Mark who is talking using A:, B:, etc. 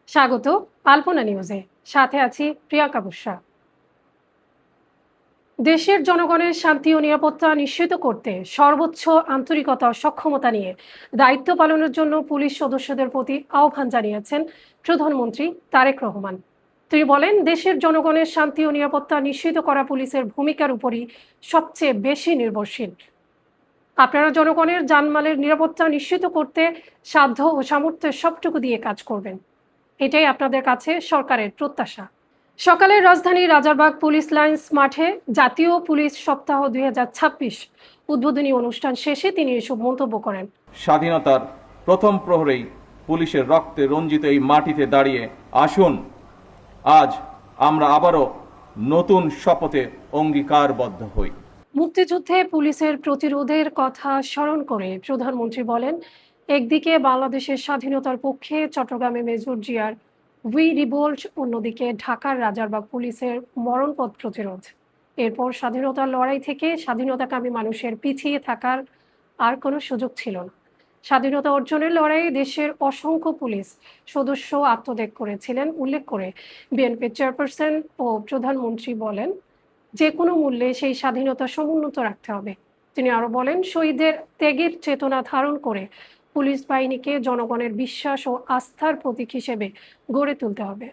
A: স্বাগত আলপনা নিউজে। সাথে আছি প্রিয়াঙ্কা বুসরা। দেশের জনগণের শান্তি ও নিরাপত্তা নিশ্চিত করতে সর্বোচ্চ আন্তরিকতা ও সক্ষমতা নিয়ে দায়িত্ব পালনের জন্য পুলিশ সদস্যদের প্রতি আহ্বান জানিয়েছেন প্রধানমন্ত্রী তারেক রহমান। তিনি বলেন, দেশের জনগণের শান্তি ও নিরাপত্তা নিশ্চিত করা পুলিশের ভূমিকার উপরই সবচেয়ে বেশি নির্ভরশীল। আপনারা জনগণের জানমালের নিরাপত্তা নিশ্চিত করতে সাধ্য ও সামর্থ্যের সবটুকু দিয়ে কাজ করবেন, এটাই আপনাদের কাছে সরকারের প্রত্যাশা। সকালে রাজধানীর রাজারবাগ পুলিশ লাইন্স মাঠে জাতীয় পুলিশ সপ্তাহ ২০২৬ উদ্বোধনী অনুষ্ঠান শেষে তিনি এসব মন্তব্য করেন।
B: স্বাধীনতার প্রথম প্রহরেই পুলিশের রক্তে রঞ্জিত এই মাটিতে দাঁড়িয়ে আসুন আজ আমরা আবারও নতুন শপথে অঙ্গীকারবদ্ধ হই।
A: মুক্তিযুদ্ধে পুলিশের প্রতিরোধের কথা স্মরণ করে প্রধানমন্ত্রী বলেন, একদিকে বাংলাদেশের স্বাধীনতার পক্ষে চট্টগ্রামে মেজর জিয়ার উই রিভোল্ট, অন্যদিকে ঢাকার রাজারবাগ পুলিশের মরণপথ প্রতিরোধ। এরপর স্বাধীনতার লড়াই থেকে স্বাধীনতাকামী মানুষের পিছিয়ে থাকার আর কোনো সুযোগ ছিল না। স্বাধীনতা অর্জনের লড়াইয়ে দেশের অসংখ্য পুলিশ সদস্য আত্মত্যাগ করেছিলেন উল্লেখ করে বিএনপি চেয়ারপারসন ও প্রধানমন্ত্রী বলেন, যে কোনো মূল্যে সেই স্বাধীনতা সমুন্নত রাখতে হবে। তিনি আরো বলেন, শহীদদের ত্যাগের চেতনা ধারণ করে পুলিশ বাহিনীকে জনগণের বিশ্বাস ও আস্থার প্রতীক হিসেবে গড়ে তুলতে হবে।